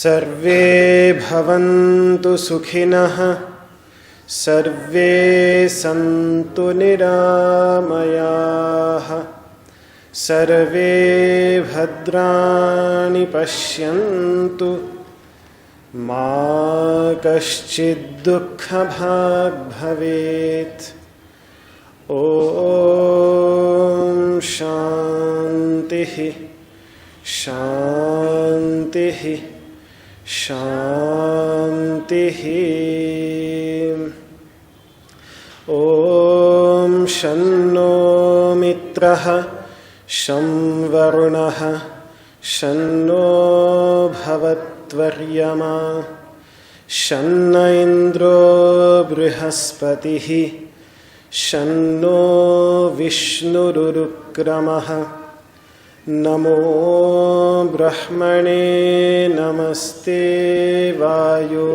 सर्वे भवन्तु सुखिनः सर्वे सन्तु निरामयाः सर्वे भद्राणि पश्यन्तु मा कश्चित् दुःखभाग् भवेत्। ॐ शान्तिः शान्तिः शान्तिः। ॐ शन्नो मित्रः शं वरुणः शन्नो भवत्वर्यमा शन्न इन्द्रो बृहस्पतिः शन्नो विष्णुरुक्रमः। नमो ब्रह्मणे नमस्ते वायो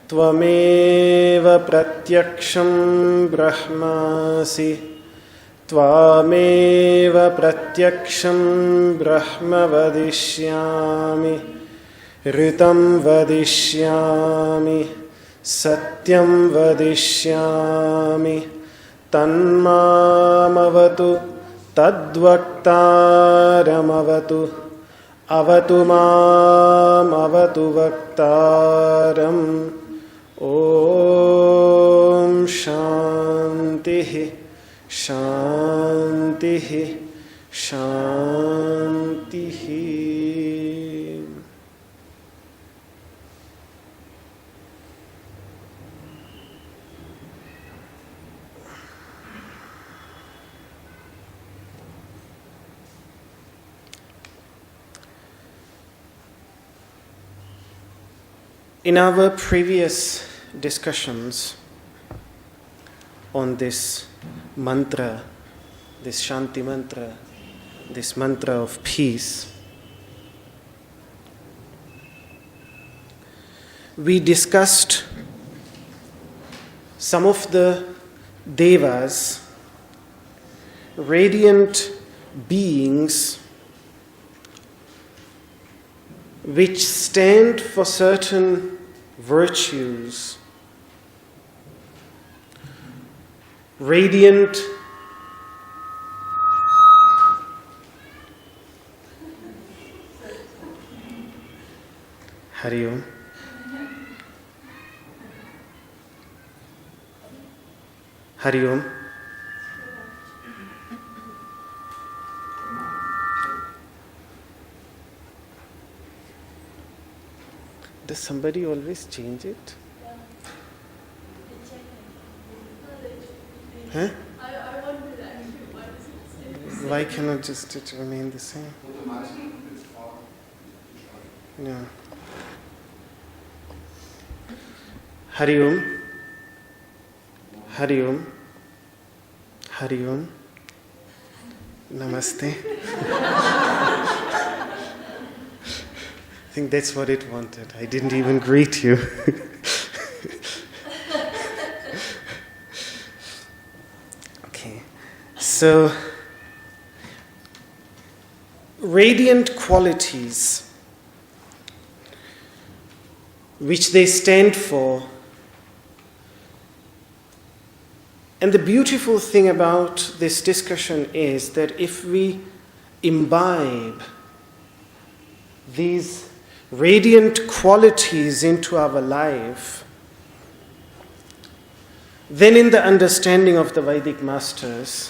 त्वमेव प्रत्यक्षं ब्रह्मासि त्वामेव प्रत्यक्षं ब्रह्म वदिष्यामि ऋतं वदिष्यामि सत्यं वदिष्यामि तन्मामवतु तद्वक्तारमवतु अवतु मामवतु वक्तारम्। ॐ शान्तिः शान्तिः शान्तिः। In our previous discussions on this mantra, this Shanti mantra, this mantra of peace, we discussed some of the devas, radiant beings which stand for certain virtues, radiant Hari Om. Hari Om. Does somebody always change it? Huh? I wonder that. Why cannot just it remain the same? Yeah. Hari Om. Hari Om. Hari Om. Namaste. I think that's what it wanted. I didn't even greet you. Okay. So, radiant qualities which they stand for. And the beautiful thing about this discussion is that if we imbibe these radiant qualities into our life, then in the understanding of the Vedic masters,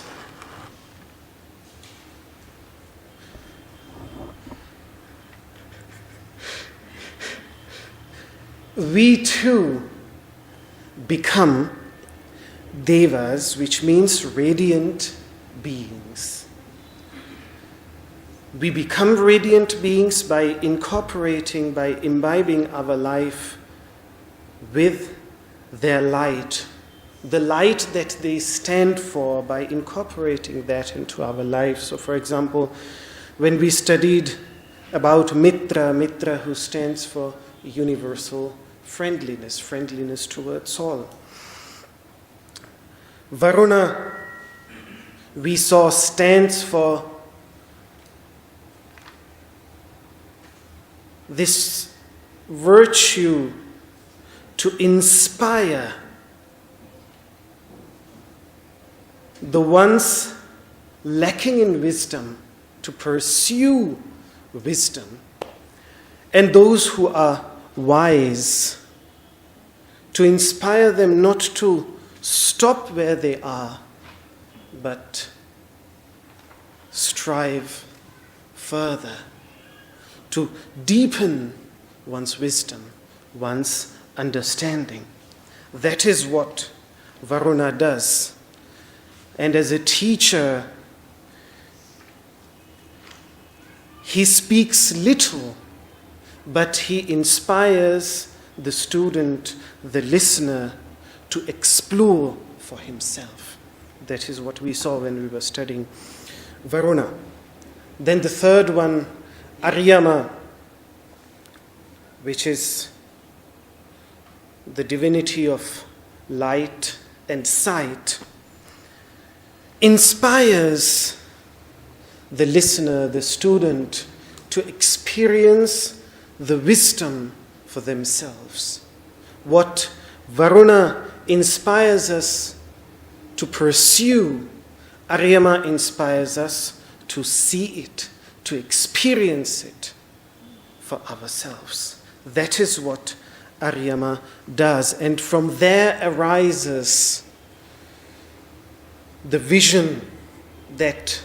we too become devas, which means radiant beings. We become radiant beings by incorporating, by imbibing our life with their light, the light that they stand for, by incorporating that into our lives. So, for example, when we studied about Mitra who stands for universal friendliness towards all. Varuna, we saw, stands for this virtue to inspire the ones lacking in wisdom to pursue wisdom, and those who are wise to inspire them not to stop where they are, but strive further, to deepen one's wisdom, one's understanding. That is what Varuna does. And as a teacher, he speaks little, but he inspires the student, the listener, to explore for himself. That is what we saw when we were studying Varuna. Then the third one, Aryama, which is the divinity of light and sight, inspires the listener, the student, to experience the wisdom for themselves. What Varuna inspires us to pursue, Aryama inspires us to see it, to experience it for ourselves. That is what Aryama does. And from there arises the vision that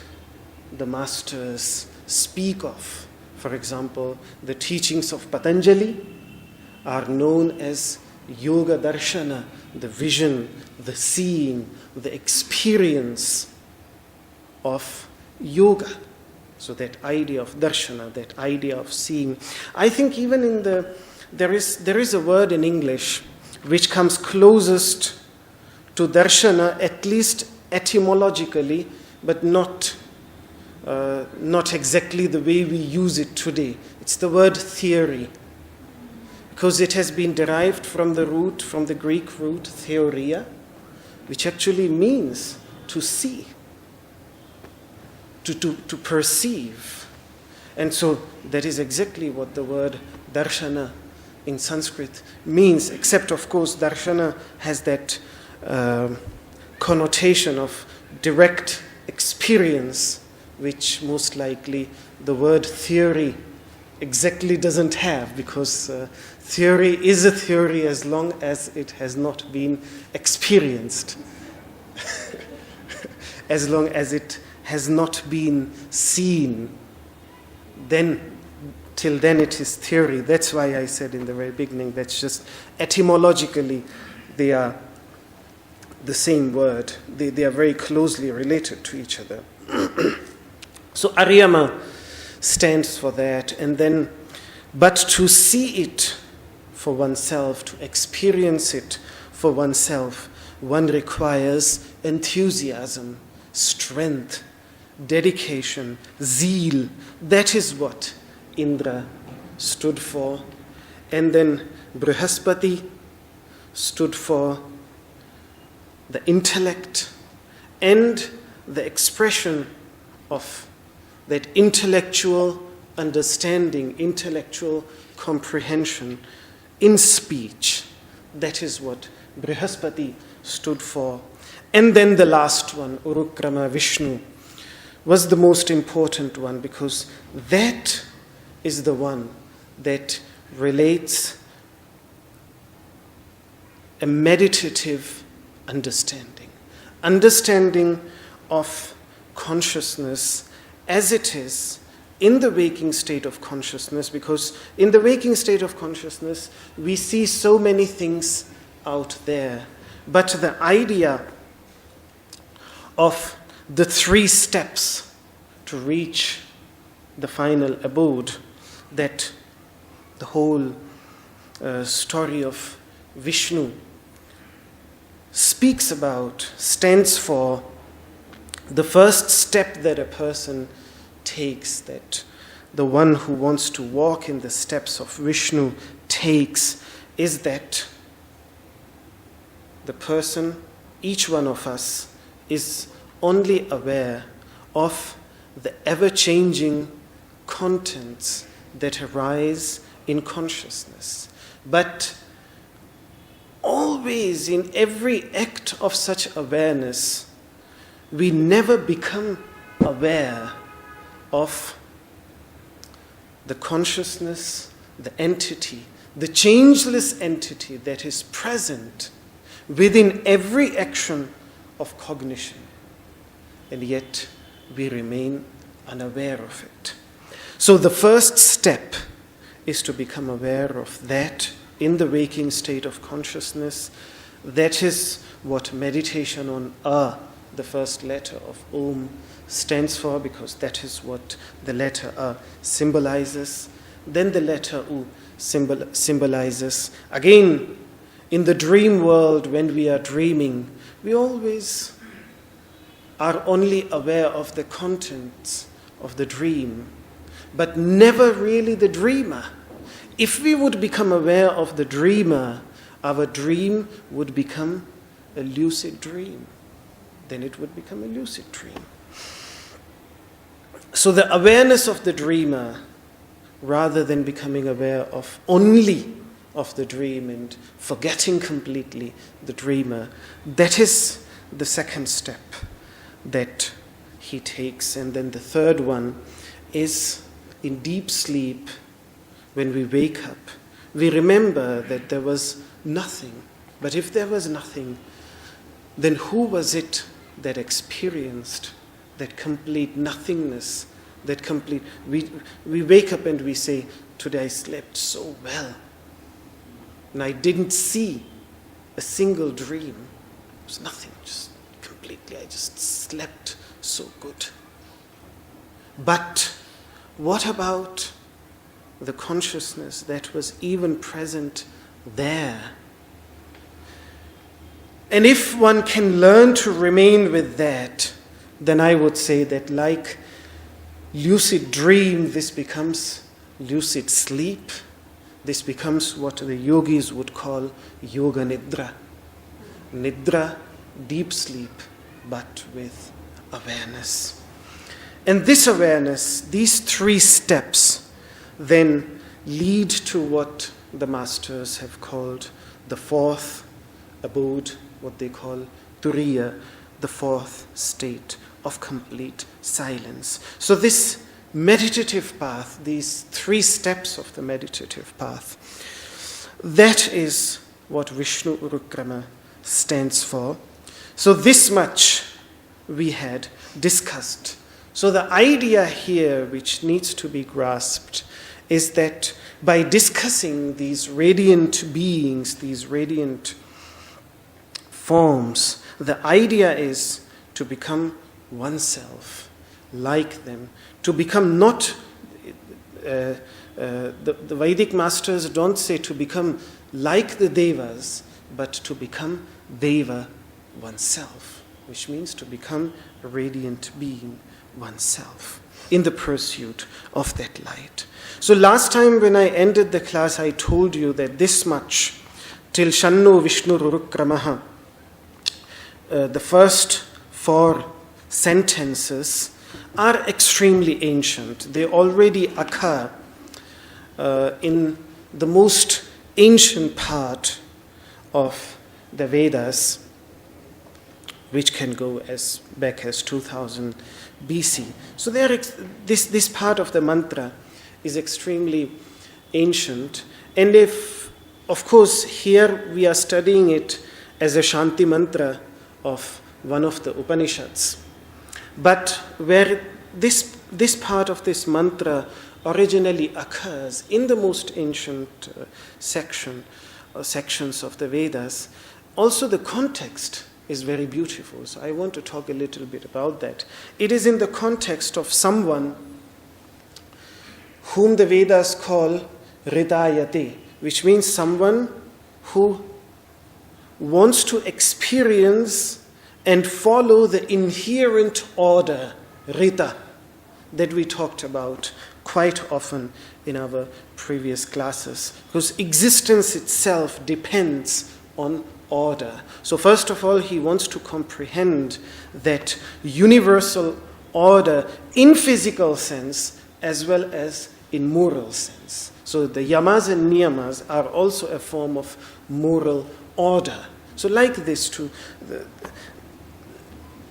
the masters speak of. For example, the teachings of Patanjali are known as Yoga Darshana, the vision, the seeing, the experience of yoga. So that idea of darshana, that idea of seeing. I think even in there is a word in English which comes closest to darshana, at least etymologically, but not exactly the way we use it today. It's the word theory, because it has been derived from the Greek root theoria, which actually means to see, to perceive. And so that is exactly what the word darshana in Sanskrit means, except of course darshana has that connotation of direct experience, which most likely the word theory exactly doesn't have, because theory is a theory as long as it has not been experienced, as long as it has not been seen, then till then it is theory. That's why I said in the very beginning, that's just etymologically they are the same word. They are very closely related to each other. So Aryama stands for that, and then, but to see it for oneself, to experience it for oneself, one requires enthusiasm, strength, dedication, zeal. That is what Indra stood for. And then Brihaspati stood for the intellect and the expression of that intellectual understanding, intellectual comprehension in speech. That is what Brihaspati stood for. And then the last one, Urukrama Vishnu, was the most important one, because that is the one that relates a meditative understanding of consciousness as it is in the waking state of consciousness, because in the waking state of consciousness, we see so many things out there. But the idea of the 3 steps to reach the final abode, that the whole story of Vishnu speaks about, stands for, the first step that a person takes, that the one who wants to walk in the steps of Vishnu takes, is that the person, each one of us, is only aware of the ever-changing contents that arise in consciousness. But always, in every act of such awareness, we never become aware of the consciousness, the entity, the changeless entity that is present within every action of cognition. And yet we remain unaware of it. So the first step is to become aware of that in the waking state of consciousness. That is what meditation on the first letter of Om, stands for, because that is what the letter symbolizes. Then the letter U symbolizes, again, in the dream world, when we are dreaming, we always are only aware of the contents of the dream, but never really the dreamer. If we would become aware of the dreamer, our dream would become a lucid dream. Then it would become a lucid dream. So the awareness of the dreamer, rather than becoming aware of only of the dream and forgetting completely the dreamer, that is the second step that he takes. And then the third one is in deep sleep, when we wake up, we remember that there was nothing. But if there was nothing, then who was it that experienced that complete nothingness, that complete... We wake up and we say, today I slept so well. And I didn't see a single dream. It was nothing, just completely. I just slept so good. But what about the consciousness that was even present there? And if one can learn to remain with that, then I would say that like lucid dream, this becomes lucid sleep. This becomes what the yogis would call yoga nidra. Nidra, deep sleep, but with awareness. And this awareness, these 3 steps, then lead to what the masters have called the 4th abode, what they call turiya, the 4th state of complete silence. So this meditative path, these 3 steps of the meditative path, that is what Vishnu Urukrama stands for. So this much we had discussed. So the idea here which needs to be grasped is that by discussing these radiant beings, these radiant forms, the idea is to become oneself, like them, to become not, the Vedic masters don't say to become like the Devas, but to become Deva oneself, which means to become a radiant being oneself in the pursuit of that light. So last time when I ended the class, I told you that this much, till Shanno Vishnu Rurukramaha, the first 4 sentences are extremely ancient. They already occur in the most ancient part of the Vedas, which can go as back as 2000 BC. So this part of the mantra is extremely ancient. And if, of course, here we are studying it as a Shanti mantra of one of the Upanishads. But where this this part of this mantra originally occurs in the most ancient sections of the Vedas. Also, the context is very beautiful. So I want to talk a little bit about that. It is in the context of someone whom the Vedas call Hridayate, which means someone who wants to experience and follow the inherent order, Rita, that we talked about quite often in our previous classes, whose existence itself depends on order. So first of all, he wants to comprehend that universal order in physical sense as well as in moral sense. So the yamas and niyamas are also a form of moral order. So like this too,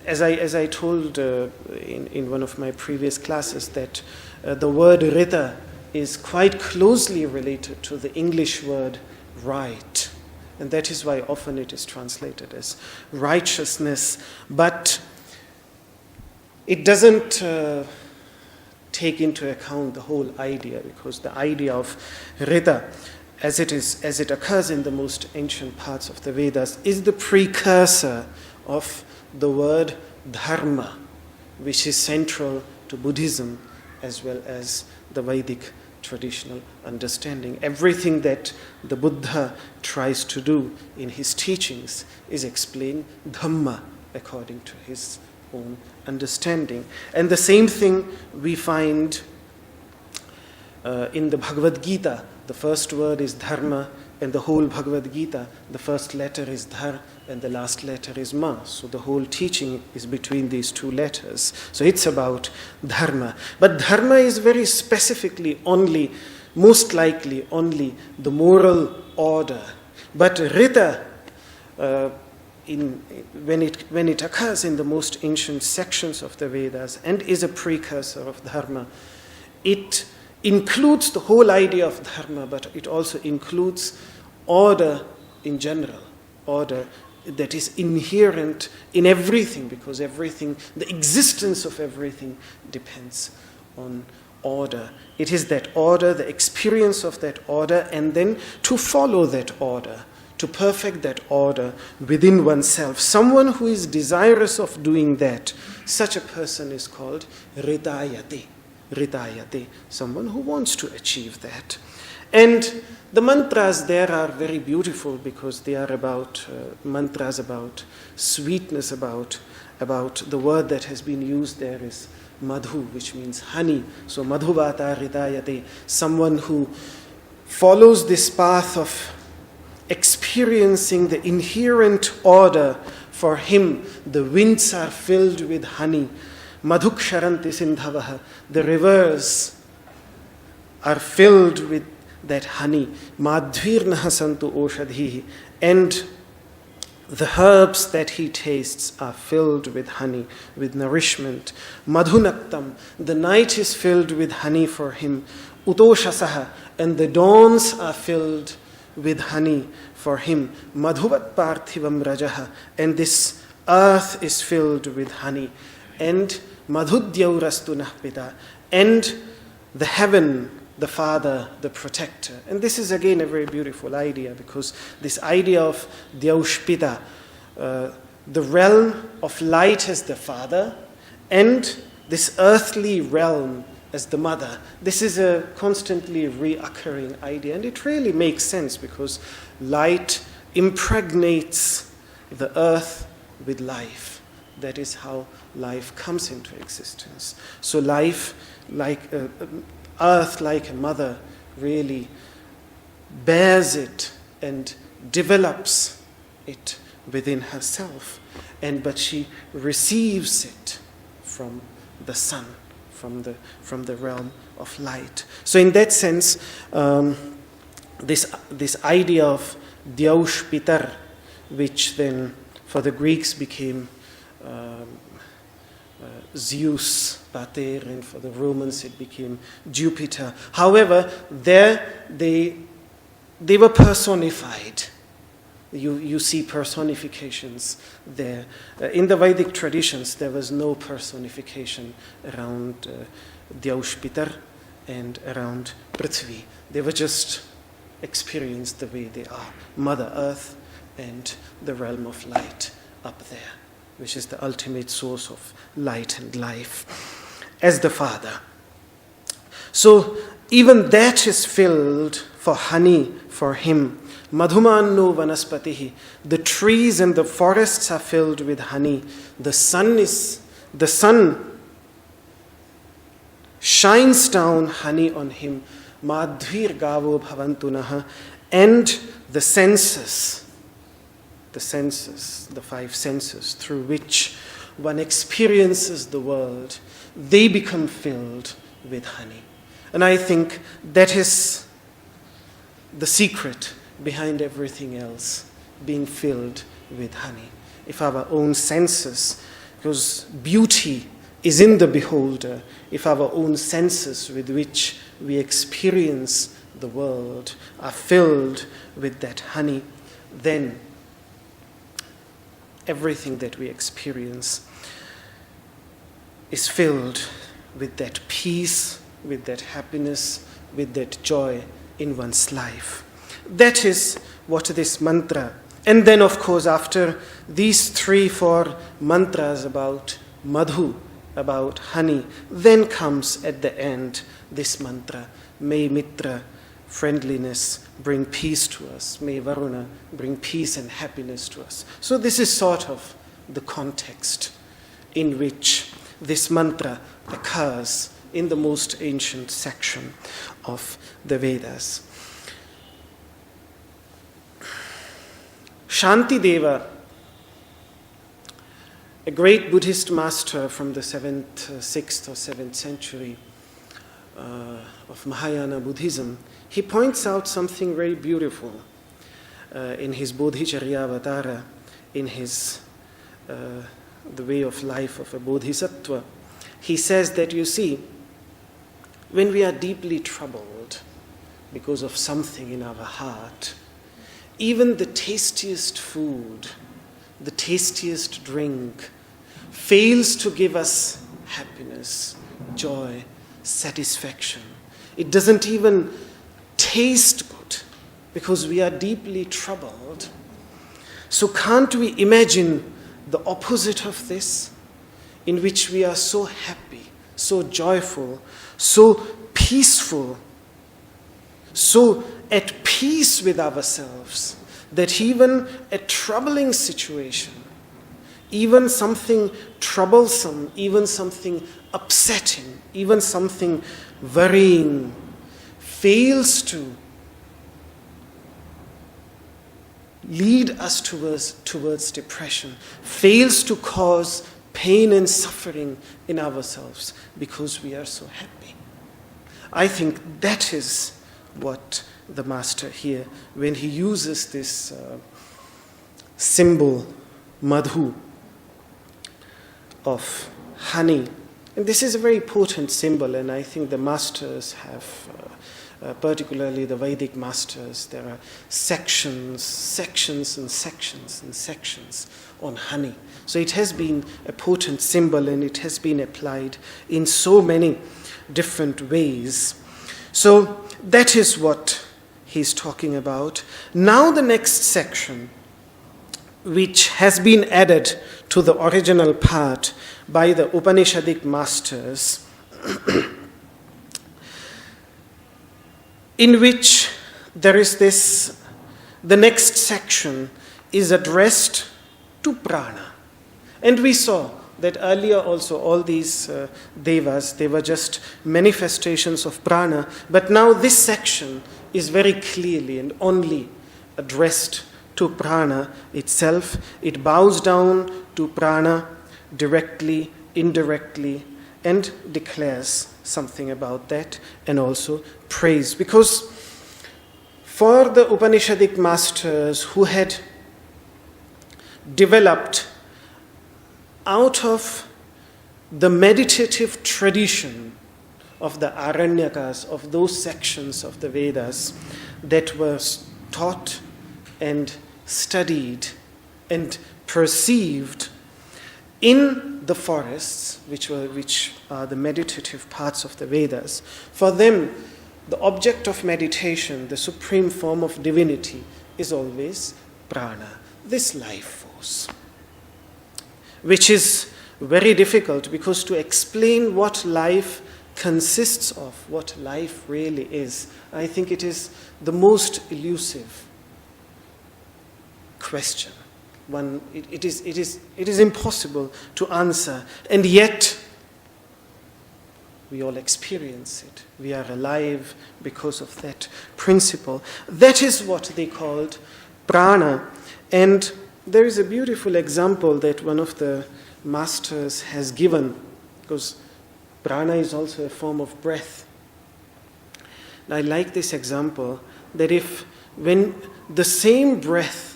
as I told in one of my previous classes, that the word rita is quite closely related to the English word right. And that is why often it is translated as righteousness. But it doesn't take into account the whole idea, because the idea of rita, as it occurs in the most ancient parts of the Vedas, is the precursor of the word dharma, which is central to Buddhism as well as the Vedic traditional understanding. Everything that the Buddha tries to do in his teachings is explain dhamma according to his own understanding. And the same thing we find in the Bhagavad Gita. The first word is dharma, and the whole Bhagavad Gita, the first letter is dhar and the last letter is ma. So the whole teaching is between these two letters. So it's about dharma. But dharma is very specifically only, most likely only the moral order. But rita, when it occurs in the most ancient sections of the Vedas and is a precursor of dharma, it includes the whole idea of dharma, but it also includes order in general, order that is inherent in everything, because everything, the existence of everything depends on order. It is that order, the experience of that order, and then to follow that order, to perfect that order within oneself. Someone who is desirous of doing that, such a person is called Hridayate. Hridayate, someone who wants to achieve that. And the mantras there are very beautiful, because they are about mantras about sweetness, about the word that has been used there is madhu, which means honey. So madhuvata hridayate, someone who follows this path of experiencing the inherent order. For him, the winds are filled with honey. Madhuksharanti sindhavaha, the rivers are filled with that honey. Madhvirnaha santu oshadhihi, and the herbs that he tastes are filled with honey, with nourishment. Madhunaktam, the night is filled with honey for him. Utoshasaha, and the dawns are filled with honey for him. Madhuvat parthivam rajaha, and this earth is filled with honey. And madhudyaurastu nahpita, and the heaven, the Father, the Protector. And this is again a very beautiful idea, because this idea of Dyaushpita, the realm of light as the Father, and this earthly realm as the Mother. This is a constantly reoccurring idea, and it really makes sense, because light impregnates the earth with life. That is how life comes into existence. So life, like earth, like a mother, really bears it and develops it within herself. But she receives it from the sun, from the realm of light. So in that sense, this idea of Dyaushpitar, which then for the Greeks became Zeus, Pater, and for the Romans it became Jupiter. However, there they were personified. You see personifications there. In the Vedic traditions, there was no personification around Dyaush and around Prithvi. They were just experienced the way they are. Mother Earth and the realm of light up there, which is the ultimate source of light and life, as the Father. So even that is filled for honey for him. Madhumanno vanaspatihi. The trees and the forests are filled with honey. The sun shines down honey on him. Madhvir gavo bhavantunaha. And the senses, the 5 senses through which one experiences the world, they become filled with honey. And I think that is the secret behind everything else, being filled with honey. If our own senses, because beauty is in the beholder, if our own senses with which we experience the world are filled with that honey, then everything that we experience is filled with that peace, with that happiness, with that joy in one's life. That is what this mantra. And then, of course, after these 3-4 mantras about madhu, about honey, then comes at the end this mantra, may Mitra, friendliness, bring peace to us. May Varuna bring peace and happiness to us. So this is sort of the context in which this mantra occurs in the most ancient section of the Vedas. Shanti Deva, a great Buddhist master from the 6th or 7th century of Mahayana Buddhism, he points out something very beautiful in his Bodhicharyavatara, in his the way of life of a bodhisattva. He says that, you see, when we are deeply troubled because of something in our heart, even the tastiest food, the tastiest drink fails to give us happiness, joy, satisfaction. It doesn't even taste good because we are deeply troubled. So can't we imagine the opposite of this, in which we are so happy, so joyful, so peaceful, so at peace with ourselves, that even a troubling situation, even something troublesome, even something upsetting, even something worrying, fails to lead us towards depression, fails to cause pain and suffering in ourselves because we are so happy. I think that is what the master here, when he uses this symbol, madhu, of honey. And this is a very potent symbol, and I think the masters have, particularly the Vedic masters, there are sections on honey. So it has been a potent symbol, and it has been applied in so many different ways. So that is what he's talking about. Now the next section, which has been added to the original part by the Upanishadic masters, in which there is this, the next section is addressed to prana. And we saw that earlier also all these devas, they were just manifestations of prana, but now this section is very clearly and only addressed to prana itself. It bows down to prana directly, indirectly, and declares something about that, and also praise. Because for the Upanishadic masters who had developed out of the meditative tradition of the Aranyakas, of those sections of the Vedas that were taught and studied and perceived in the forests, which are the meditative parts of the Vedas. For them, the object of meditation, the supreme form of divinity, is always prana, this life force, which is very difficult because to explain what life consists of, what life really is, I think it is the most elusive question. It is impossible to answer, and yet we all experience it. We are alive because of that principle. That is what they called prana. And there is a beautiful example that one of the masters has given, because prana is also a form of breath. And I like this example that when the same breath,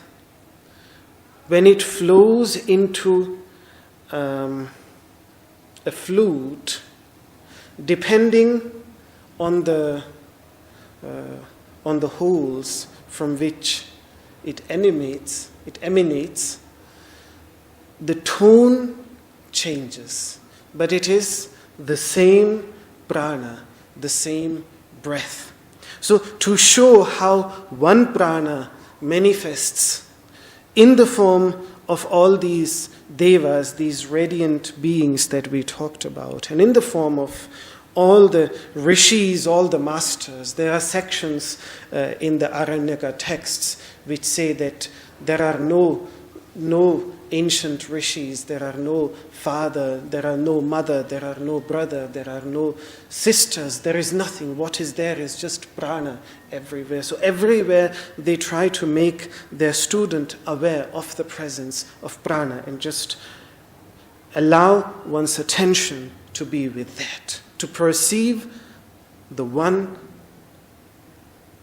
when it flows into a flute, depending on the holes from which it emanates, the tone changes, but it is the same prana, the same breath. So to show how one prana manifests in the form of all these devas, these radiant beings that we talked about, and in the form of all the rishis, all the masters. There are sections in the Aranyaka texts which say that there are no ancient rishis, there are no father, there are no mother, there are no brother, there are no sisters, there is nothing. What is there is just prana everywhere. So everywhere they try to make their student aware of the presence of prana and just allow one's attention to be with that, to perceive the one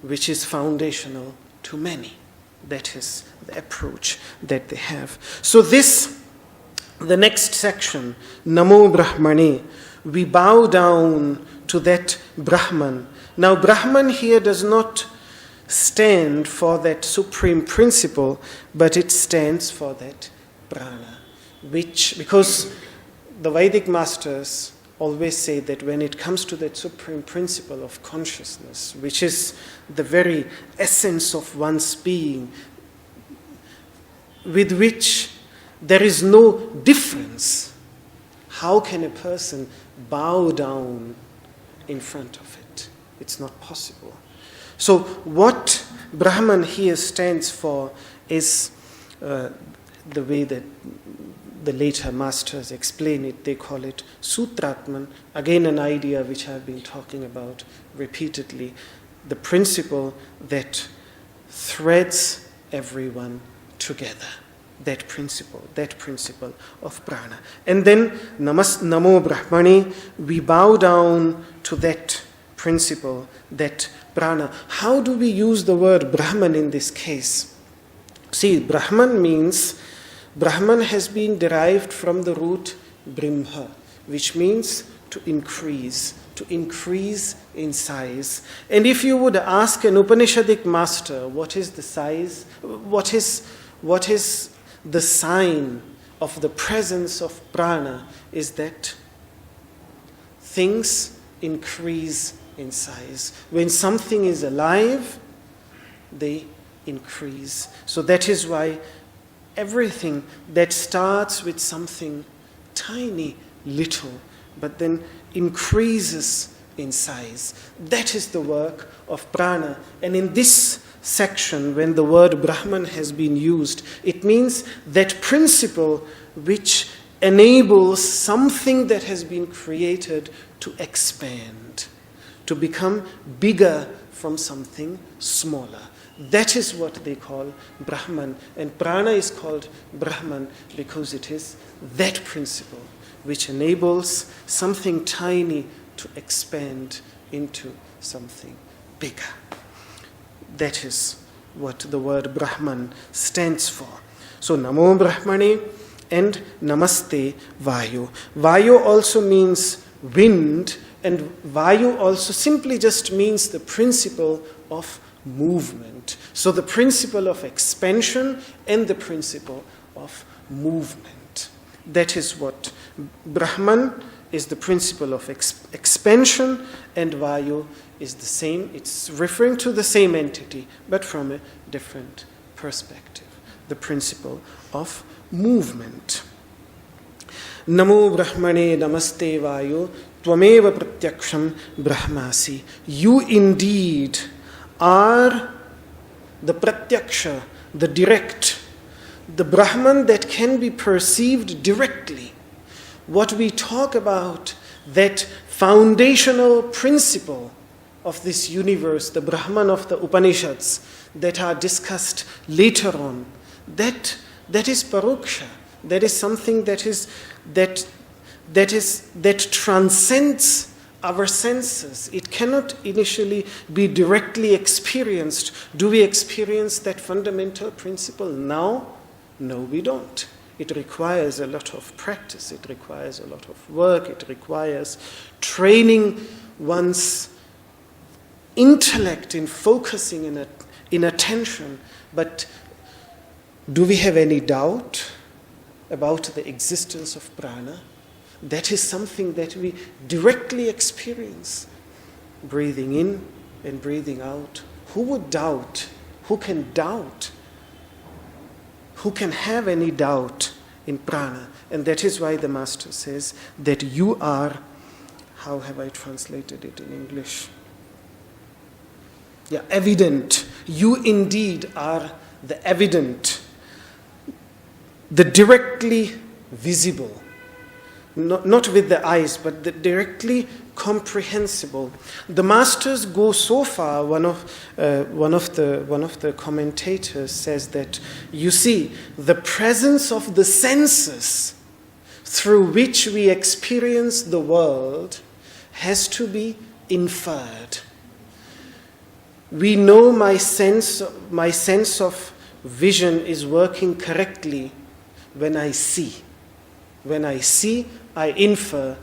which is foundational to many. That is the approach that they have. So the next section, Namo Brahmane, we bow down to that Brahman. Now Brahman here does not stand for that supreme principle, but it stands for that prana, because the Vedic masters always say that when it comes to that supreme principle of consciousness, which is the very essence of one's being, with which there is no difference, how can a person bow down in front of it? It's not possible. So what Brahman here stands for is the way that the later masters explain it. They call it Sutratman, again an idea which I've been talking about repeatedly, the principle that threads everyone together. That principle of prana. And then Namo Brahmane, we bow down to that principle, that prana. How do we use the word Brahman in this case? See, Brahman has been derived from the root Brimha, which means to increase in size. And if you would ask an Upanishadic master, what is the size, what is the sign of the presence of prana, is that things increase in size. When something is alive, they increase. So that is why everything that starts with something tiny, little, but then increases in size, that is the work of prana. And in this section, when the word Brahman has been used, it means that principle which enables something that has been created to expand, to become bigger from something smaller. That is what they call Brahman. And prana is called Brahman because it is that principle which enables something tiny to expand into something bigger. That is what the word Brahman stands for. So Namo Brahmane and Namaste Vayu. Vayu also means wind, and Vayu also simply just means the principle of movement. So the principle of expansion and the principle of movement. That is what Brahman is, the principle of expansion, and Vayu is the same. It's referring to the same entity, but from a different perspective. The principle of movement. Namo Brahmane Namaste Vayu Tvameva Pratyaksham Brahmasi. You indeed are the Pratyaksha, the direct, the Brahman that can be perceived directly. What we talk about, that foundational principle of this universe, the Brahman of the Upanishads that are discussed later on, that is Paroksha. That is something that transcends our senses. It cannot initially be directly experienced. Do we experience that fundamental principle now? No, we don't. It requires a lot of practice. It requires a lot of work. It requires training one's intellect in focusing in attention. But do we have any doubt about the existence of prana? That is something that we directly experience. Breathing in and breathing out. Who would doubt? Who can doubt? Who can have any doubt in prana? And that is why the Master says that you are, how have I translated it in English? Yeah, evident. You indeed are the evident, the directly visible. Not with the eyes, but the directly comprehensible. The masters go so far. One of the commentators says that, you see, the presence of the senses through which we experience the world has to be inferred. We know my sense of vision is working correctly when I see. When I see, I infer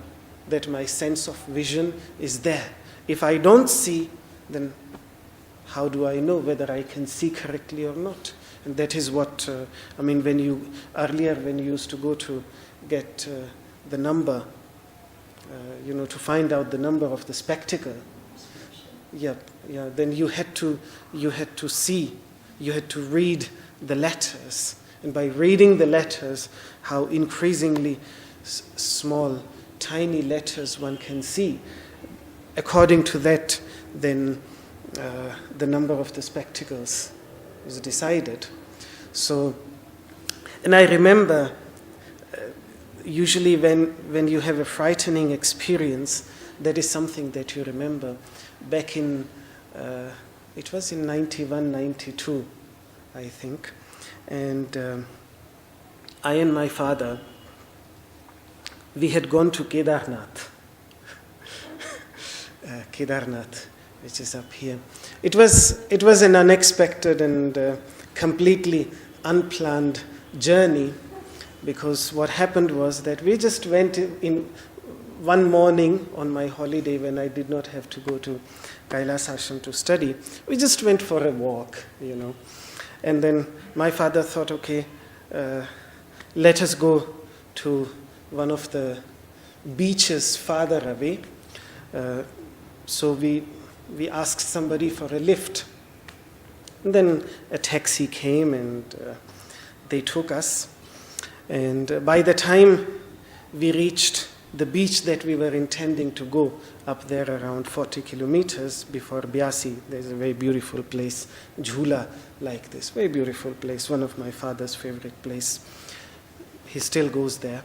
that my sense of vision is there. If I don't see, then how do I know whether I can see correctly or not? And that is what, when you used to go to get the number, to find out the number of the spectacle, then you had to see, you had to read the letters. And by reading the letters, how increasingly small, tiny letters one can see. According to that, then the number of the spectacles is decided. So, and I remember, usually when you have a frightening experience, that is something that you remember. Back in, it was in 91, 92, I think. And I and my father, we had gone to Kedarnath, which is up here. It was an unexpected and completely unplanned journey, because what happened was that we just went in one morning on my holiday when I did not have to go to Kailas Ashram to study. We just went for a walk, And then my father thought, okay, let us go to one of the beaches farther away. So we asked somebody for a lift. And then a taxi came and they took us. And by the time we reached the beach that we were intending to go, up there around 40 kilometers before Byasi, there's a very beautiful place, Jhula like this, very beautiful place, one of my father's favorite place. He still goes there.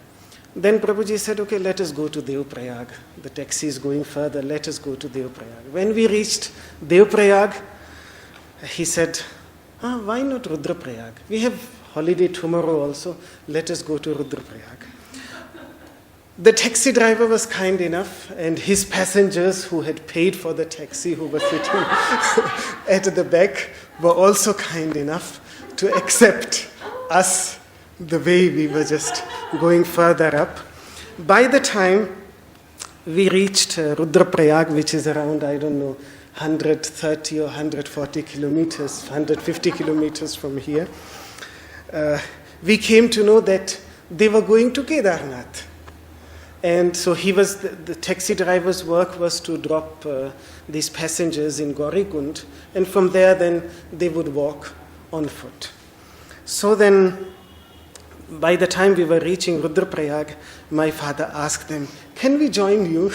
Then Prabhuji said, okay, let us go to Devprayag. The taxi is going further, let us go to Devprayag. When we reached Devprayag, he said, why not Rudraprayag? We have holiday tomorrow also, let us go to Rudraprayag. The taxi driver was kind enough, and his passengers who had paid for the taxi, who were sitting at the back, were also kind enough to accept us the way we were just going further up. By the time we reached Rudraprayag, which is around, 130 or 140 kilometers, 150 kilometers from here, we came to know that they were going to Kedarnath. And so the taxi driver's work was to drop these passengers in Gaurikund, and from there then they would walk on foot. So then, by the time we were reaching Rudraprayag, my father asked them, "Can we join you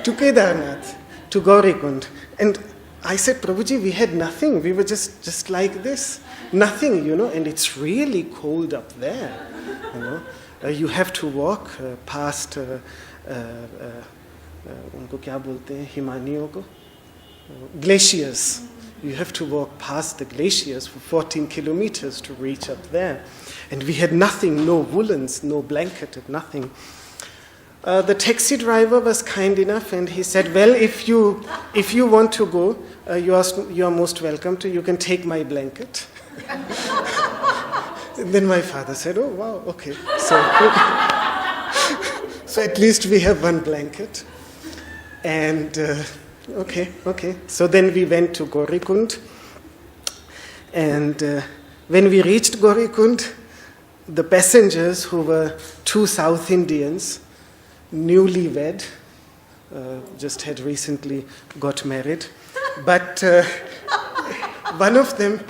to Kedarnath, to Gaurikund?" And I said, "Prabhuji, we had nothing. We were just like this. Nothing, and it's really cold up there, you have to walk past उनको क्या बोलते हैं हिमानियों को glaciers. You have to walk past the glaciers for 14 kilometers to reach up there. And we had nothing, no woolens, no blanket, nothing. The taxi driver was kind enough and he said, "Well, if you want to go, you are most welcome to. You can take my blanket." And then my father said, "Oh, wow, okay." So at least we have one blanket. And okay. So then we went to Gaurikund. And when we reached Gaurikund, the passengers, who were two South Indians, newlywed, just had recently got married, but one of them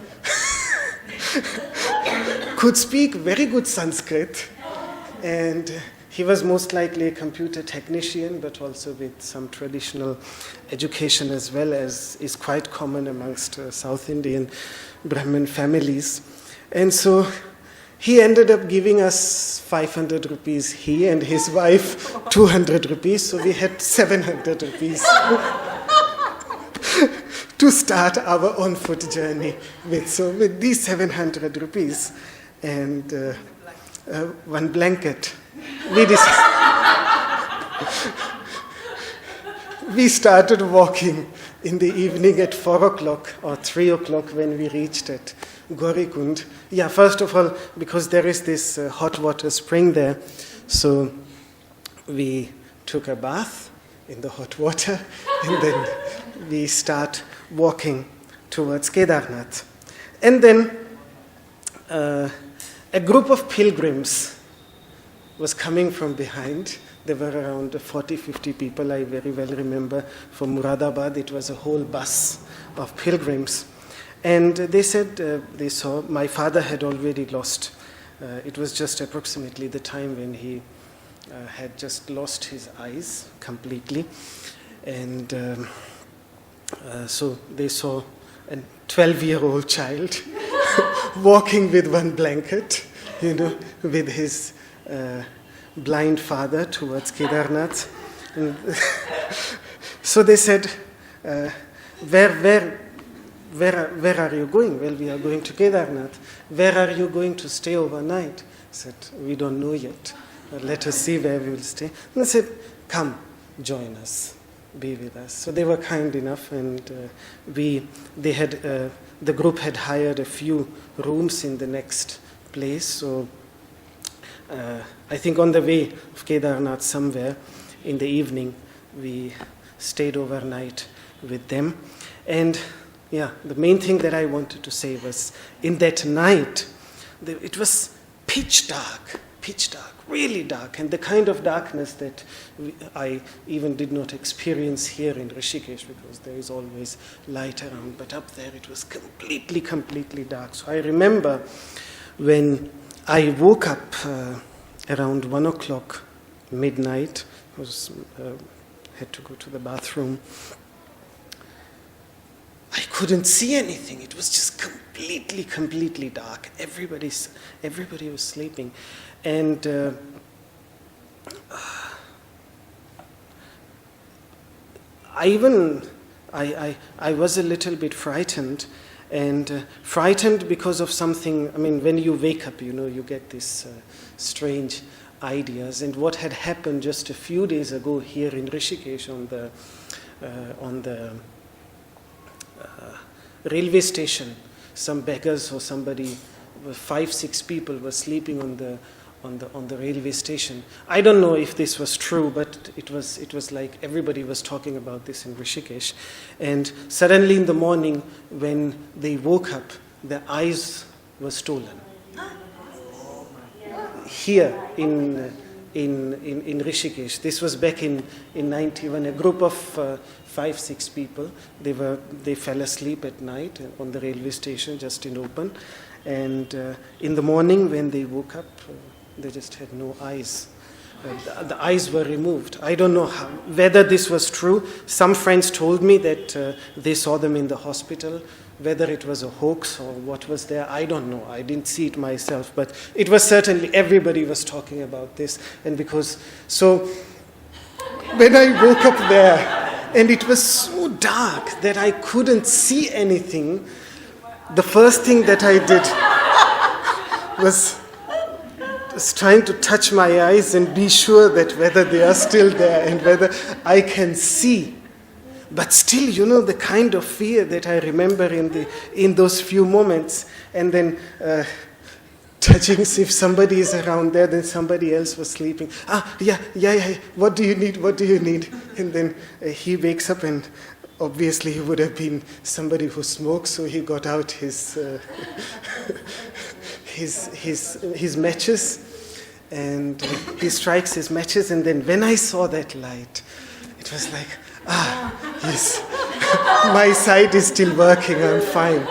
could speak very good Sanskrit, and he was most likely a computer technician, but also with some traditional education as well, as is quite common amongst South Indian Brahmin families. And so he ended up giving us 500 rupees, he and his wife 200 rupees, so we had 700 rupees to start our on-foot journey with. So with these 700 rupees and one blanket, we started walking in the evening at 4 o'clock or 3 o'clock when we reached at Gaurikund. Yeah, first of all, because there is this hot water spring there, so we took a bath in the hot water and then we start walking towards Kedarnath. And then a group of pilgrims was coming from behind. There were around 40-50 people, I very well remember, from Muradabad. It was a whole bus of pilgrims. And they said they saw my father had already lost. It was just approximately the time when he had just lost his eyes completely. And so they saw a 12-year-old child walking with one blanket, with his blind father towards Kedarnath. And so they said, where are you going? Well, we are going to Kedarnath. Where are you going to stay overnight? I said, we don't know yet. Let us see where we will stay. And I said, come, join us, be with us. So they were kind enough, and the group had hired a few rooms in the next place. So I think on the way of Kedarnath somewhere in the evening, we stayed overnight with them. And yeah, the main thing that I wanted to say was, in that night, it was pitch dark, really dark, and the kind of darkness that I even did not experience here in Rishikesh, because there is always light around, but up there it was completely dark. So I remember when I woke up around 1 o'clock midnight, had to go to the bathroom. I couldn't see anything. It was just completely dark. Everybody was sleeping, and I was a little bit frightened, and frightened because of something. I mean, when you wake up, you get these strange ideas. And what had happened just a few days ago here in Rishikesh on the railway station, some beggars or somebody, 5-6 people were sleeping on the railway station. I don't know if this was true, but it was like everybody was talking about this in Rishikesh. And suddenly in the morning, when they woke up, their eyes were stolen. Here in Rishikesh, this was back in 91. A group of 5-6 people. They fell asleep at night on the railway station, just in open. And in the morning, when they woke up, they just had no eyes. The eyes were removed. I don't know whether this was true. Some friends told me that they saw them in the hospital. Whether it was a hoax or what was there, I don't know. I didn't see it myself. But it was certainly, everybody was talking about this. And so when I woke up there, and it was so dark that I couldn't see anything, the first thing that I did was trying to touch my eyes and be sure that whether they are still there and whether I can see. But still, the kind of fear that I remember in those few moments, and then touching if somebody is around there, then somebody else was sleeping. Yeah, what do you need? And then he wakes up, and obviously he would have been somebody who smokes, so he got out his matches, and he strikes his matches, and then when I saw that light, it was like, yes, my sight is still working, I'm fine.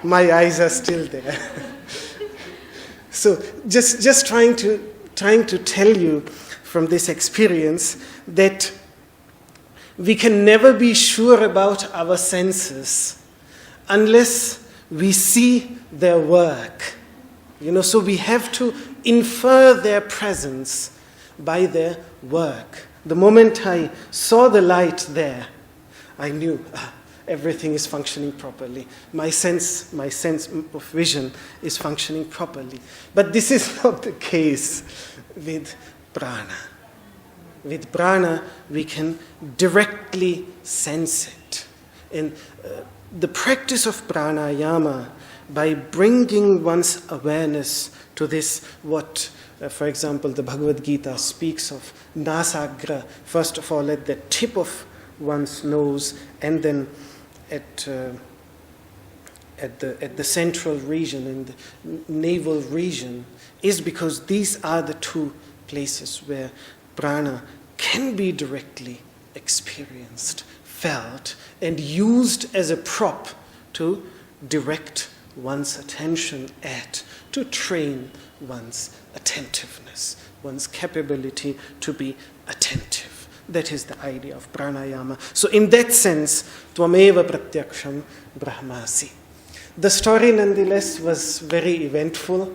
My eyes are still there. So just trying to tell you from this experience that we can never be sure about our senses unless we see their work. So we have to infer their presence by their work. The moment I saw the light there, I knew everything is functioning properly. My sense of vision is functioning properly. But this is not the case with prana. With prana, we can directly sense it. And the practice of pranayama, by bringing one's awareness to this, what, for example, the Bhagavad Gita speaks of, nasagra, first of all at the tip of one's nose, and then at the central region, in the navel region, is because these are the two places where prana can be directly experienced, felt, and used as a prop to direct one's attention at, to train one's attentiveness, one's capability to be attentive. That is the idea of pranayama. So in that sense, tvameva pratyaksham brahmasi. The story nonetheless was very eventful.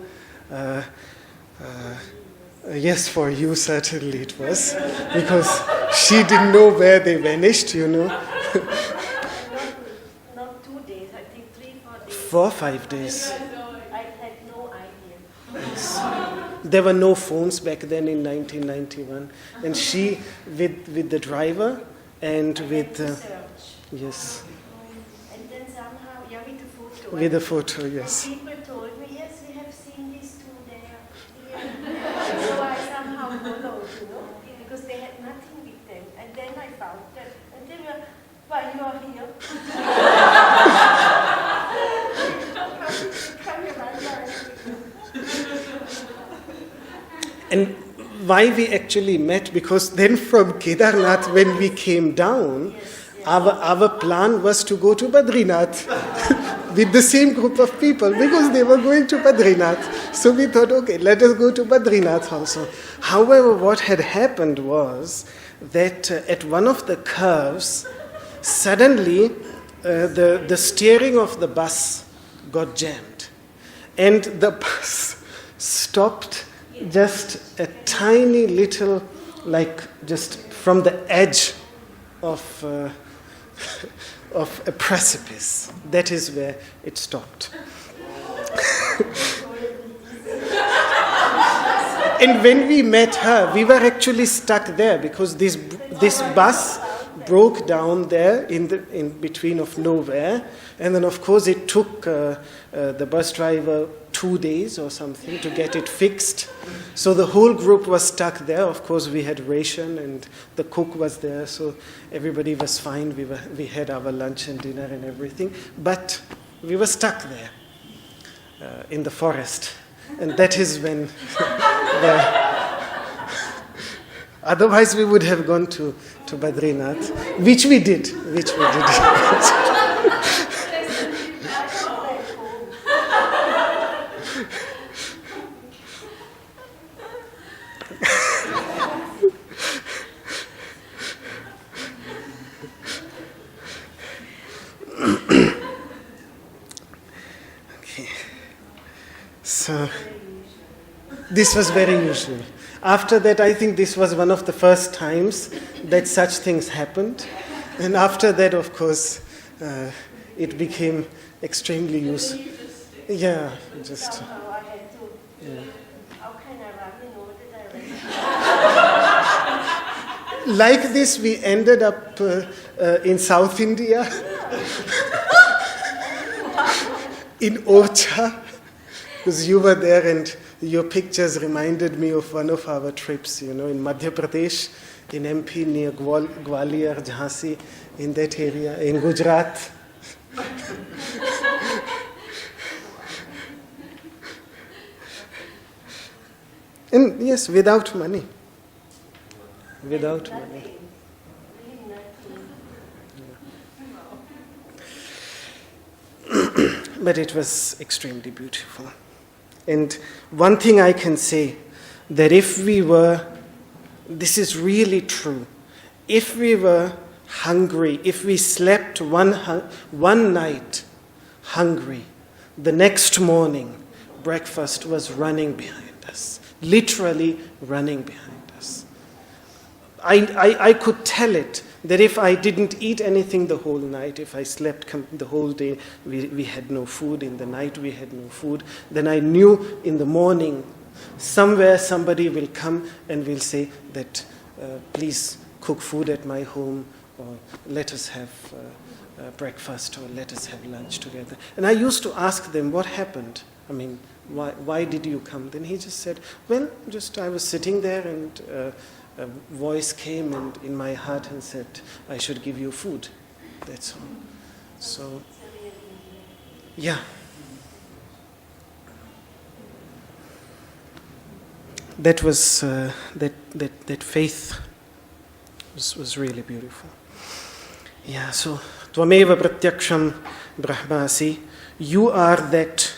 Yes, for you certainly it was, because she didn't know where they vanished, Not 2 days, I think 3-4 days. 4 or 5 days. I had no idea. Yes. There were no phones back then in 1991, and she with the driver and with yes. And then somehow, with the photo. With the photo, yes. People told me, yes, we have seen these two there. So I somehow followed, because they had nothing with them. And then I found them, and they were, why you are here? And why we actually met, because then from Kedarnath, when we came down, our plan was to go to Badrinath with the same group of people, because they were going to Badrinath. So we thought, okay, let us go to Badrinath also. However, what had happened was that at one of the curves, suddenly the steering of the bus got jammed. And the bus stopped just a tiny little, like just from the edge of a precipice. That is where it stopped. And when we met her, we were actually stuck there, because this bus broke down there in between of nowhere. And then, of course, it took the bus driver 2 days or something to get it fixed. So the whole group was stuck there. Of course, we had ration and the cook was there, so everybody was fine. We had our lunch and dinner and everything. But we were stuck there in the forest. And that is when otherwise we would have gone to Badrinath, which we did. Okay. So this was very usual. After that, I think this was one of the first times that such things happened. And after that, of course, it became extremely useful. Yeah, just. Somehow I had to. Yeah. How can I run in all the directions? Like this, we ended up in South India, in Orcha, because you were there and your pictures reminded me of one of our trips, in Madhya Pradesh, in MP near Gwalior, Jhansi, in that area, in Gujarat. And yes, without money. Without money. But it was extremely beautiful. And one thing I can say, that if we were, this is really true, if we were hungry, if we slept one night hungry, the next morning breakfast was running behind us, literally running behind us. I could tell it, that if I didn't eat anything the whole night, if I slept the whole day, we had no food, in the night we had no food, then I knew in the morning, somewhere somebody will come and will say that, please cook food at my home, or let us have breakfast, or let us have lunch together. And I used to ask them, what happened? I mean, why did you come? Then he just said, well, I was sitting there and a voice came in my heart and said, I should give you food. That's all. So, yeah. That was, that faith was really beautiful. Yeah, so, Tvameva Pratyaksham Brahmasi, you are that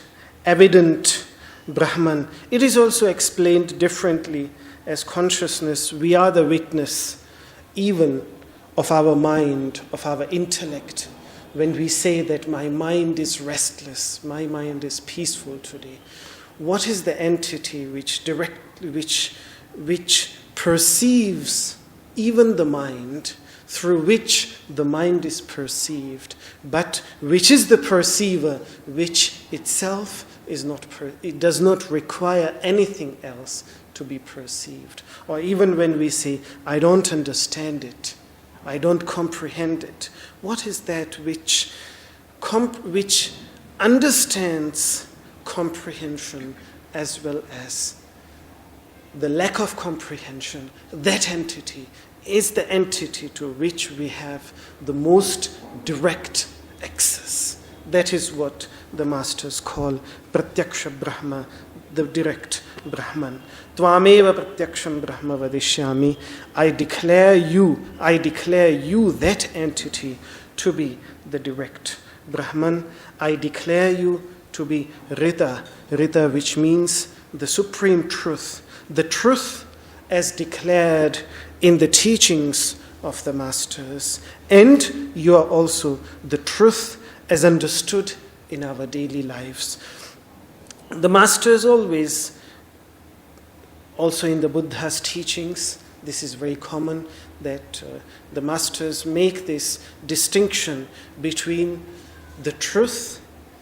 evident Brahman. It is also explained differently. As consciousness, we are the witness even of our mind, of our intellect. When we say that my mind is restless, my mind is peaceful today, what is the entity which perceives even the mind, through which the mind is perceived, but which is the perceiver, which itself is not, it does not require anything else to be perceived. Or even when we say, I don't understand it, I don't comprehend it, what is that which understands comprehension as well as the lack of comprehension? That entity is the entity to which we have the most direct access. That is what the masters call Pratyaksha Brahma, the direct Brahman. Tvameva Pratyaksham Brahma Vadishyami. I declare you, that entity, to be the direct Brahman. I declare you to be Rita, which means the supreme truth, the truth as declared in the teachings of the masters, and you are also the truth as understood in our daily lives. The masters always, also in the Buddha's teachings, this is very common, that the masters make this distinction between the truth,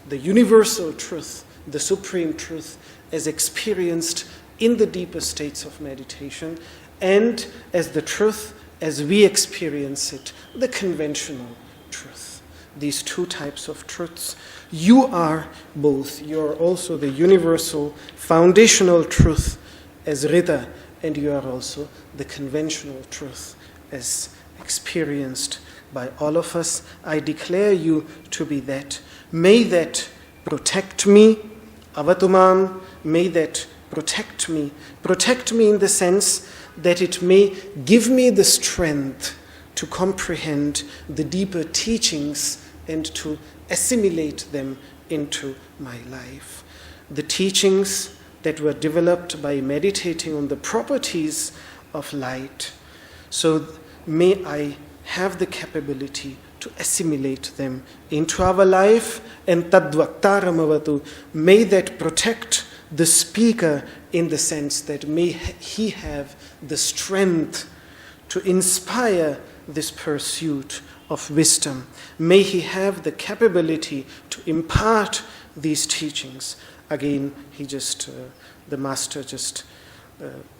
the universal truth, the supreme truth, as experienced in the deeper states of meditation, and as the truth as we experience it, the conventional truth. These two types of truths. You are both. You're also the universal, foundational truth as Rita, and you are also the conventional truth as experienced by all of us. I declare you to be that. May that protect me, avatumam, may that protect me in the sense that it may give me the strength to comprehend the deeper teachings and to assimilate them into my life. The teachings that were developed by meditating on the properties of light. So may I have the capability to assimilate them into our life, and tadvaktaram avatu, may that protect the speaker in the sense that may he have the strength to inspire this pursuit of wisdom. May he have the capability to impart these teachings. Again, the master just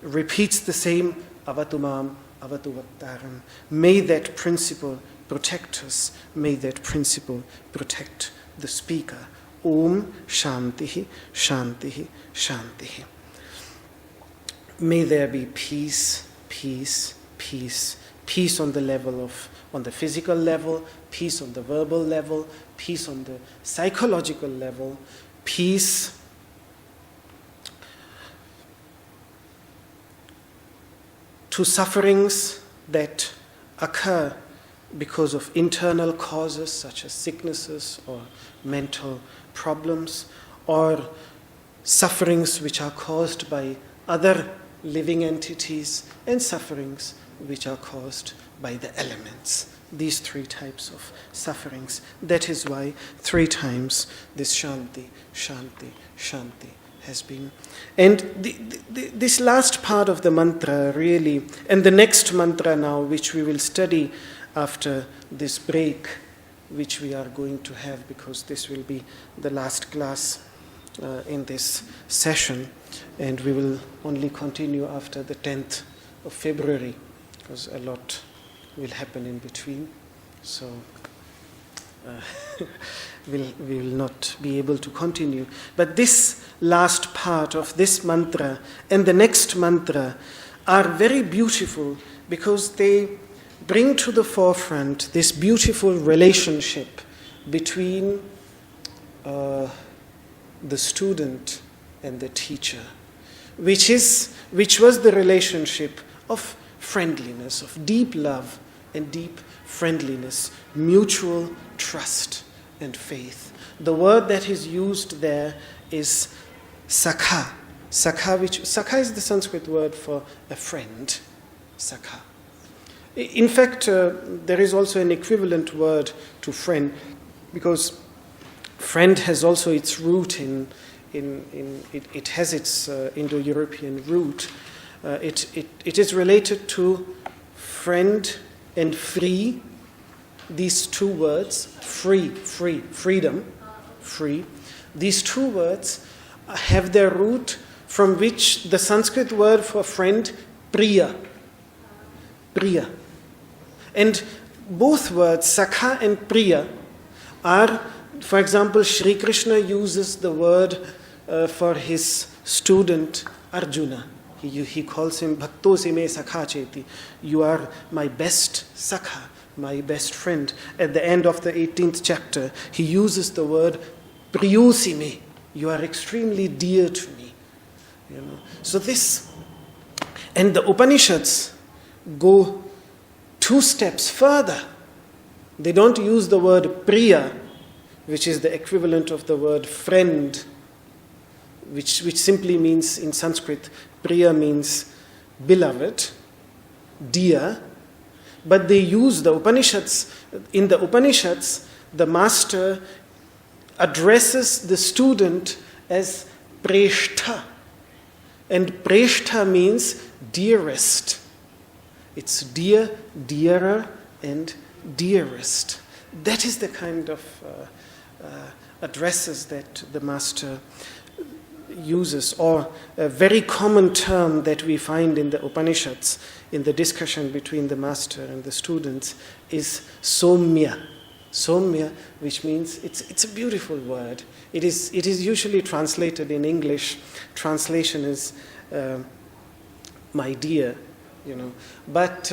repeats the same, avatumam, avatuvaktaram. May that principle protect us. May that principle protect the speaker. Om Shanti, Shanti, Shanti. May there be peace, peace, peace. Peace on the physical level, peace on the verbal level, peace on the psychological level, peace to sufferings that occur because of internal causes such as sicknesses or mental problems, or sufferings which are caused by other living entities, and sufferings which are caused by the elements. These three types of sufferings. That is why 3 times this Shanti, Shanti, Shanti has been. And this last part of the mantra really, and the next mantra now, which we will study after this break, which we are going to have because this will be the last class in this session, and we will only continue after the 10th of February because a lot will happen in between. So we will not be able to continue. But this last part of this mantra and the next mantra are very beautiful because they bring to the forefront this beautiful relationship between the student and the teacher, which was the relationship of friendliness, of deep love and deep friendliness, mutual trust and faith. The word that is used there is sakha. Sakha is the Sanskrit word for a friend. Sakha. In fact, there is also an equivalent word to friend, because friend has also its root it has its Indo-European root. It is related to friend and free. These two words, freedom, free. These two words have their root from which the Sanskrit word for friend, priya. And both words, sakha and priya, are, for example, Sri Krishna uses the word for his student Arjuna. He calls him Bhaktosi me sakha cheti. You are my best sakha, my best friend. At the end of the 18th chapter, he uses the word priyusi me. You are extremely dear to me. So this, and the Upanishads go 2 steps further. They don't use the word priya, which is the equivalent of the word friend, which simply means, in Sanskrit, priya means beloved, dear. But they use the Upanishads. In the Upanishads, the master addresses the student as preshta. And preshta means dearest. It's dear, dearer, and dearest. That is the kind of addresses that the master uses, or a very common term that we find in the Upanishads, in the discussion between the master and the students, is somya. Somya, which means it's a beautiful word. It is usually translated in English. Translation is my dear, but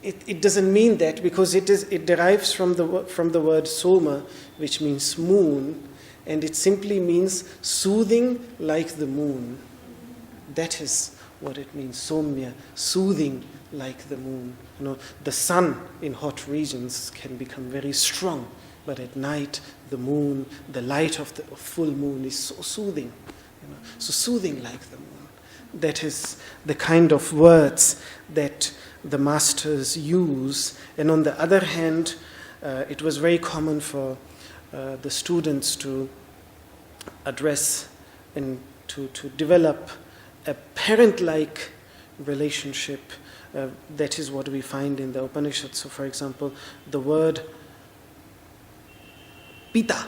it doesn't mean that, because it derives from the word soma, which means moon, and it simply means soothing like the moon. That is what it means, somya, soothing like the moon. The sun in hot regions can become very strong, but at night the moon, the light of the full moon is so soothing, so soothing like the moon. That is the kind of words that the masters use. And on the other hand, it was very common for the students to address and to develop a parent-like relationship. That is what we find in the Upanishads. So, for example, the word pita,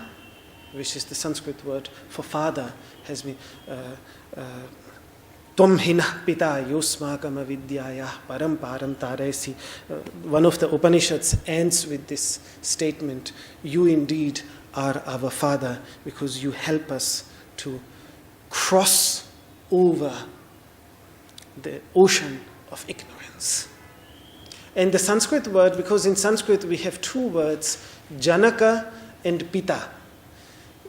which is the Sanskrit word for father, has been Tom hinah pita yosmakam avidyaya param param taresi. One of the Upanishads ends with this statement: you indeed are our father, because you help us to cross over the ocean of ignorance. And the Sanskrit word, because in Sanskrit we have two words, Janaka and Pita.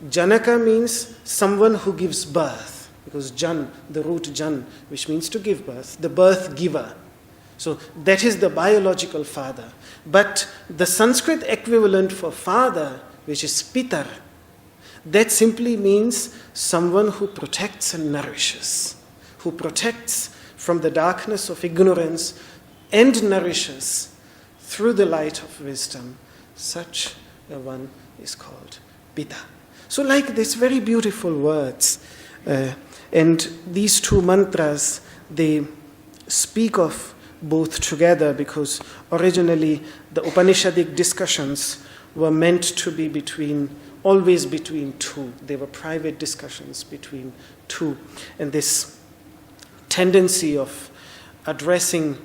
Janaka means someone who gives birth, because Jan, the root Jan, which means to give birth, the birth giver. So that is the biological father. But the Sanskrit equivalent for father, which is Pitar, that simply means someone who protects and nourishes, who protects from the darkness of ignorance and nourishes through the light of wisdom. Such a one is called Pita. So like this, very beautiful words. And these two mantras, they speak of both together, because originally the Upanishadic discussions were meant to be always between two. They were private discussions between two. And this tendency of addressing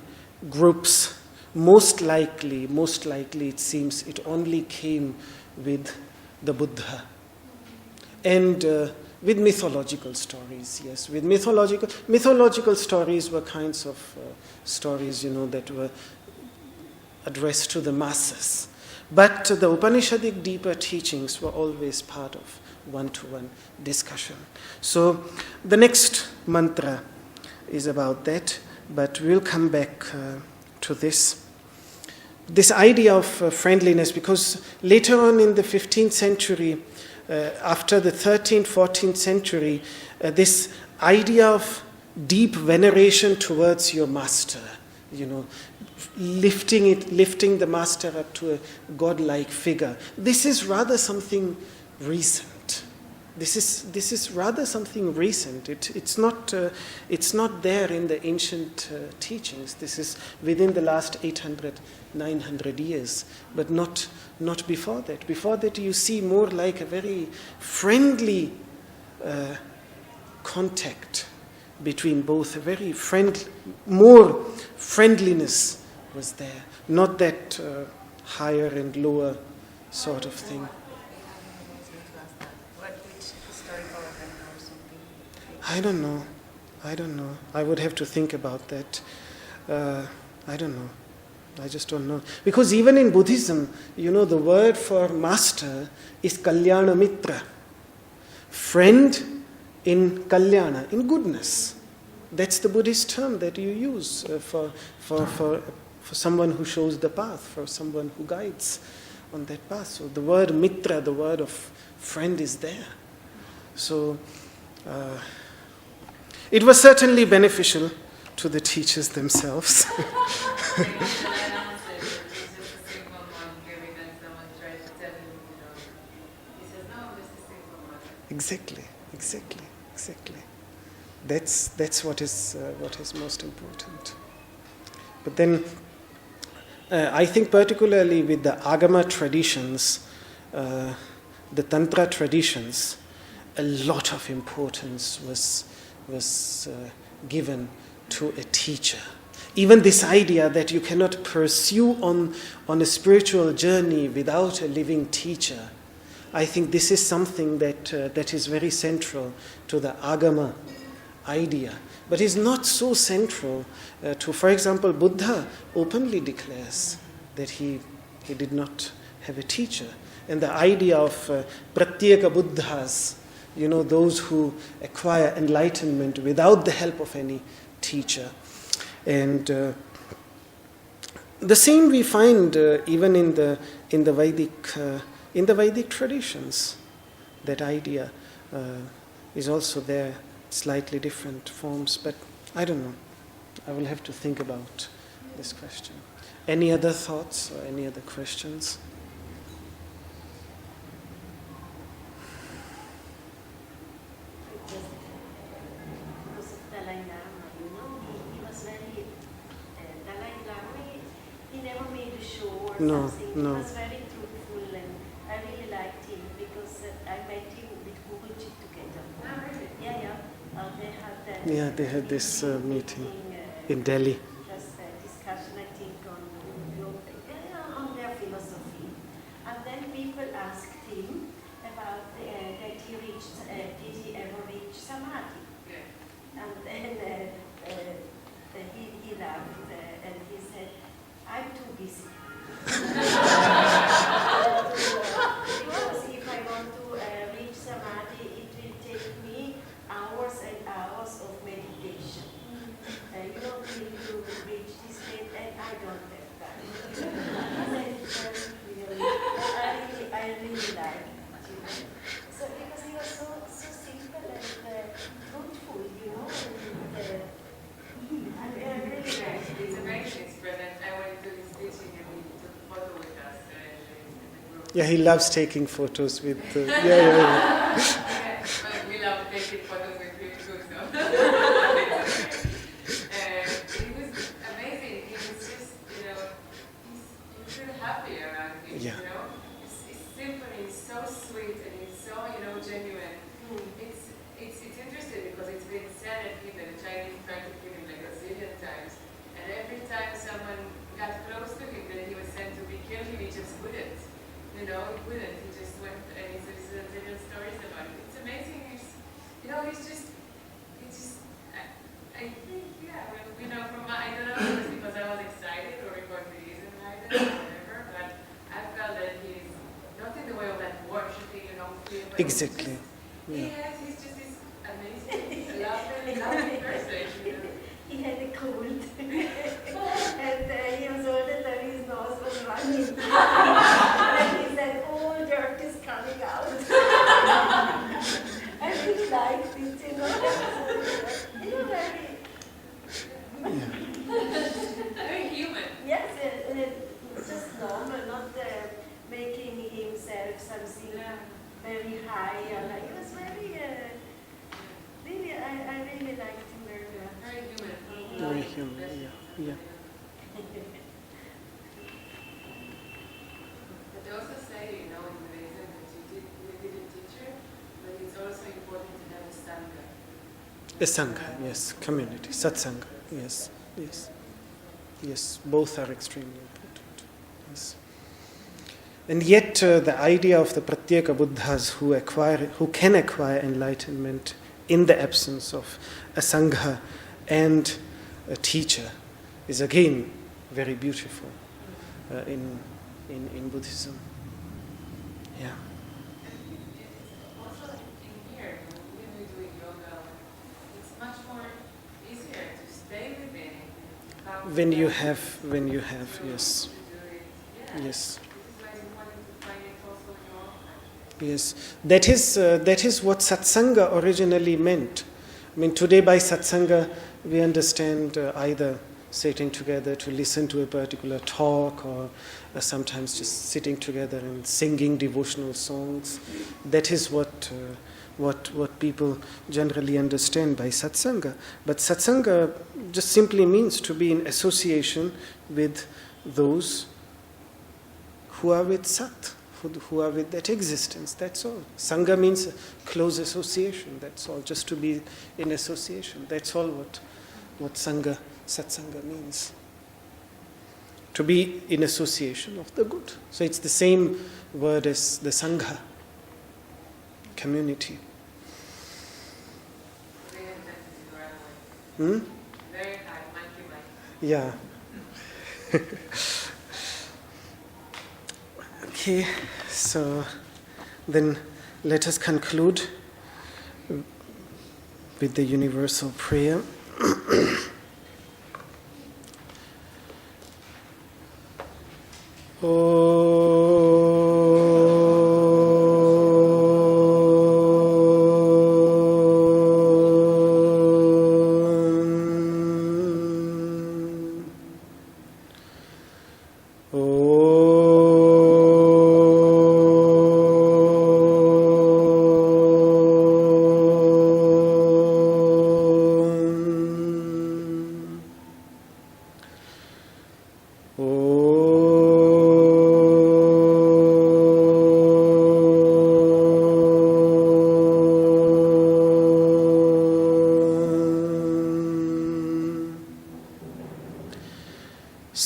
groups, most likely it seems it only came with the Buddha. And with mythological stories, yes. With mythological stories were kinds of stories, that were addressed to the masses. But the Upanishadic deeper teachings were always part of one-to-one discussion. So the next mantra is about that, but we'll come back to this. This idea of friendliness, because later on in the 15th century, after the 13th, 14th century, this idea of deep veneration towards your master, lifting the master up to a godlike figure. This is rather something recent. This is rather something recent. It's not there in the ancient teachings. This is within the last 800, 900 years, but not before that. Before that, you see more like a very friendly contact between both. A very more friendliness was there, not that higher and lower sort of thing. I don't know. I would have to think about that. I don't know. I just don't know. Because even in Buddhism, the word for master is Kalyana Mitra. Friend in Kalyana, in goodness. That's the Buddhist term that you use for someone who shows the path, for someone who guides on that path. So the word Mitra, the word of friend, is there. So it was certainly beneficial to the teachers themselves. Exactly. That's what is most important. But then, I think particularly with the Agama traditions, the Tantra traditions, a lot of importance was given to a teacher. Even this idea that you cannot pursue on a spiritual journey without a living teacher, I think this is something that is very central to the Agama idea, but is not so central to, for example, Buddha openly declares that he did not have a teacher. And the idea of pratyeka Buddhas, those who acquire enlightenment without the help of any teacher. And the same we find even in the Vedic traditions. That idea is also there, slightly different forms, but I don't know. I will have to think about this question. Any other thoughts or any other questions? Because of Dalai Lama, he was very, Dalai Lama, he never made a show or something. No. He was very truthful, and I really liked him because I met him with Guruji together. Oh, really? Yeah. They had this meeting in Delhi. Just a discussion, I think, on their philosophy. And then people asked him about that he reached, did he ever reach samadhi? Yeah. And then he laughed and he said, I'm too busy. Because if I want to reach samadhi, it will take me hours and hours of meditation. Till you reach this state, and I don't have time. I really like it. So because he was so simple and truthful, and I really like it. It's amazing, it's brilliant. I went to his teaching and he took a photo with us in the group. Yeah, he loves taking photos with. Yeah. Yeah, but we love taking photos with him too. So. He was amazing. He was just, you feel happy around him. Yeah. He's simple. He's so sweet and he's so, genuine. It's interesting because it's been said at him that the Chinese tried to kill him like a zillion times, and every time someone got close to him that he was sent to be killed, he just wouldn't. He wouldn't. He just went, and he says a zillion stories about it. It's amazing. I think, from my, I don't know if it's because I was excited or because he isn't either or whatever, but I felt that he's not in the way of that worshipping, but Exactly. he's just this amazing, lovely person. He had a cold, and he was older than his nose was running. And he said, all dirt is coming out. I really liked it, very... Very human. Yes, just normal, not making himself something very high. He was very, really, I really liked him very much. Very human. Very human. Yeah. But they also say, in Buddhism that you did a teacher, but it's also important to have a sangha. A sangha, yes, community, satsanga, yes, both are extremely important. Yes. And yet, the idea of the pratyeka Buddhas who can acquire enlightenment in the absence of a sangha and a teacher is again very beautiful in Buddhism. Yeah. Also in here, when we're doing yoga, it's much more easier to stay within. When you have, yes. Yes. This is why it's important to find it also in your own life. Yes, that is what satsanga originally meant. I mean, today by satsanga we understand either sitting together to listen to a particular talk, or sometimes just sitting together and singing devotional songs. That is what people generally understand by satsanga. But satsanga just simply means to be in association with those who are with Sat, who are with that existence. That's all. Sangha means close association. That's all. Just to be in association. That's all what Sangha, Satsanga means. To be in association of the good. So it's the same word as the Sangha, community. Very hard, monkey mind. Yeah. Okay, so then let us conclude with the universal prayer.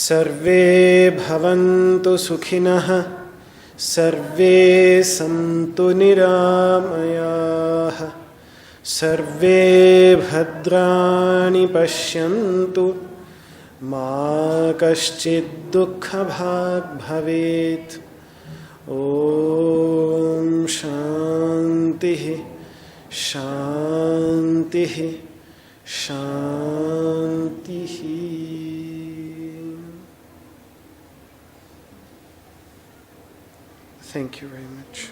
सर्वे भवन्तु सुखिनः सर्वे सन्तु निरामयाः सर्वे भद्राणि पश्यन्तु मा कश्चित् दुःखभाग् भवेत् ॐ शान्तिः शान्तिः शान्तिः. Thank you very much.